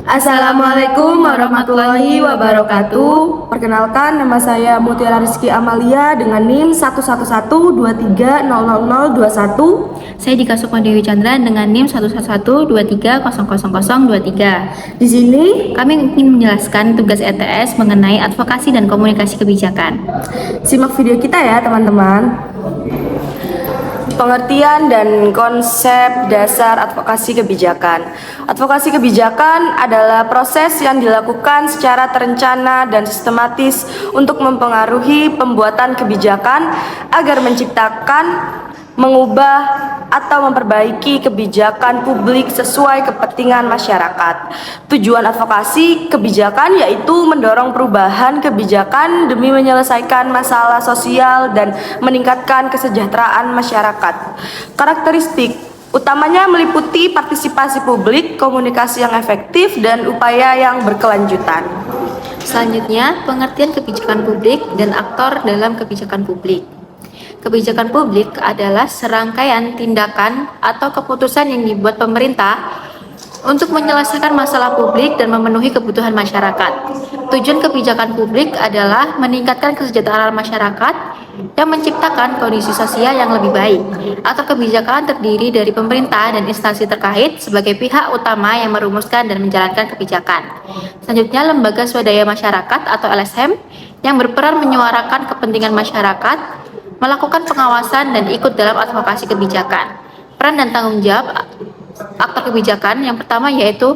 Assalamualaikum warahmatullahi wabarakatuh. Perkenalkan, nama saya Mutiara Rizky Amalia dengan NIM 11123000021. Saya Dika Supandewi Chandra dengan NIM 11123000023. Di sini Kami ingin menjelaskan tugas ETS mengenai advokasi dan komunikasi kebijakan. simak video kita ya teman-teman. Pengertian dan konsep dasar advokasi kebijakan. Advokasi kebijakan adalah proses yang dilakukan secara terencana dan sistematis untuk mempengaruhi pembuatan kebijakan agar menciptakan, mengubah, atau memperbaiki kebijakan publik sesuai kepentingan masyarakat. Tujuan advokasi kebijakan yaitu mendorong perubahan kebijakan demi menyelesaikan masalah sosial dan meningkatkan kesejahteraan masyarakat. Karakteristik utamanya meliputi partisipasi publik, komunikasi yang efektif, dan upaya yang berkelanjutan. Selanjutnya, pengertian kebijakan publik dan aktor dalam kebijakan publik. Kebijakan publik adalah serangkaian tindakan atau keputusan yang dibuat pemerintah untuk menyelesaikan masalah publik dan memenuhi kebutuhan masyarakat. Tujuan kebijakan publik adalah meningkatkan kesejahteraan masyarakat yang menciptakan kondisi sosial yang lebih baik, atau kebijakan terdiri dari pemerintah dan instansi terkait sebagai pihak utama yang merumuskan dan menjalankan kebijakan. Selanjutnya, lembaga swadaya masyarakat atau LSM yang berperan menyuarakan kepentingan masyarakat, melakukan pengawasan dan ikut dalam advokasi kebijakan. Peran dan tanggung jawab aktor kebijakan yang pertama yaitu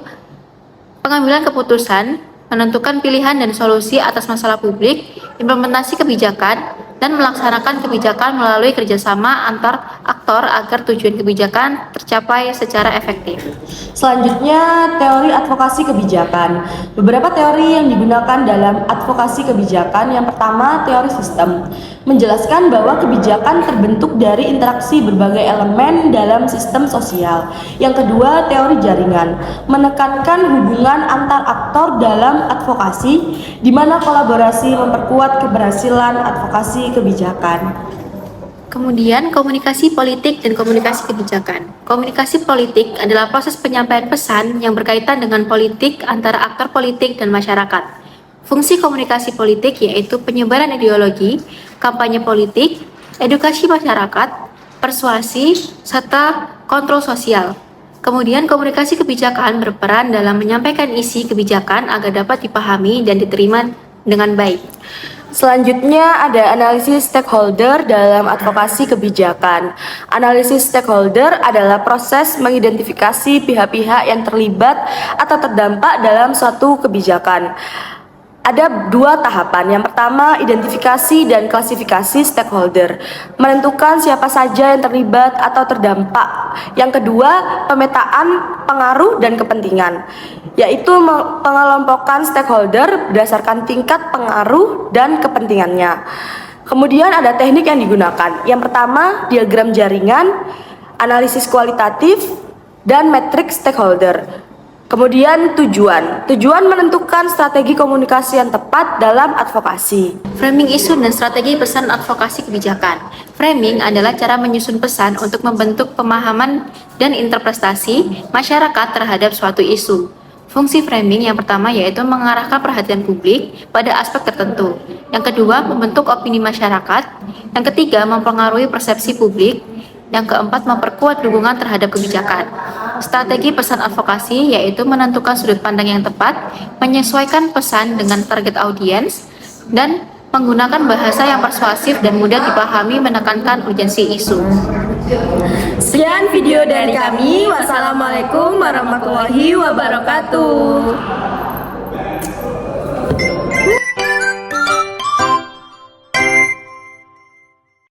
pengambilan keputusan, menentukan pilihan dan solusi atas masalah publik, implementasi kebijakan, dan melaksanakan kebijakan melalui kerjasama antar aktor agar tujuan kebijakan tercapai secara efektif. Selanjutnya, teori advokasi kebijakan. Beberapa teori yang digunakan dalam advokasi kebijakan. Yang pertama, teori sistem. Menjelaskan bahwa kebijakan terbentuk dari interaksi berbagai elemen dalam sistem sosial. Yang kedua, teori jaringan. Menekankan hubungan antar aktor dalam advokasi, di mana kolaborasi memperkuat keberhasilan advokasi kebijakan. Kemudian, komunikasi politik dan komunikasi kebijakan. Komunikasi politik adalah proses penyampaian pesan yang berkaitan dengan politik antara aktor politik dan masyarakat. Fungsi komunikasi politik yaitu penyebaran ideologi, kampanye politik, edukasi masyarakat, persuasi, serta kontrol sosial. Kemudian, komunikasi kebijakan berperan dalam menyampaikan isi kebijakan agar dapat dipahami dan diterima dengan baik. Selanjutnya ada analisis stakeholder dalam advokasi kebijakan. Analisis stakeholder adalah proses mengidentifikasi pihak-pihak yang terlibat atau terdampak dalam suatu kebijakan. Ada dua tahapan. Yang pertama, identifikasi dan klasifikasi stakeholder, menentukan siapa saja yang terlibat atau terdampak. Yang kedua, pemetaan pengaruh dan kepentingan, yaitu pengelompokan stakeholder berdasarkan tingkat pengaruh dan kepentingannya. Kemudian ada teknik yang digunakan. Yang pertama, diagram jaringan, analisis kualitatif, dan metrik stakeholder. Kemudian tujuan menentukan strategi komunikasi yang tepat dalam advokasi. Framing isu dan strategi pesan advokasi kebijakan. Framing adalah cara menyusun pesan untuk membentuk pemahaman dan interpretasi masyarakat terhadap suatu isu. Fungsi framing yang pertama yaitu mengarahkan perhatian publik pada aspek tertentu. Yang kedua, membentuk opini masyarakat. Yang ketiga, mempengaruhi persepsi publik. Yang keempat, memperkuat dukungan terhadap kebijakan. Strategi pesan advokasi yaitu menentukan sudut pandang yang tepat, menyesuaikan pesan dengan target audiens, dan menggunakan bahasa yang persuasif dan mudah dipahami menekankan urgensi isu. Sekian video dari kami. Wassalamualaikum warahmatullahi wabarakatuh.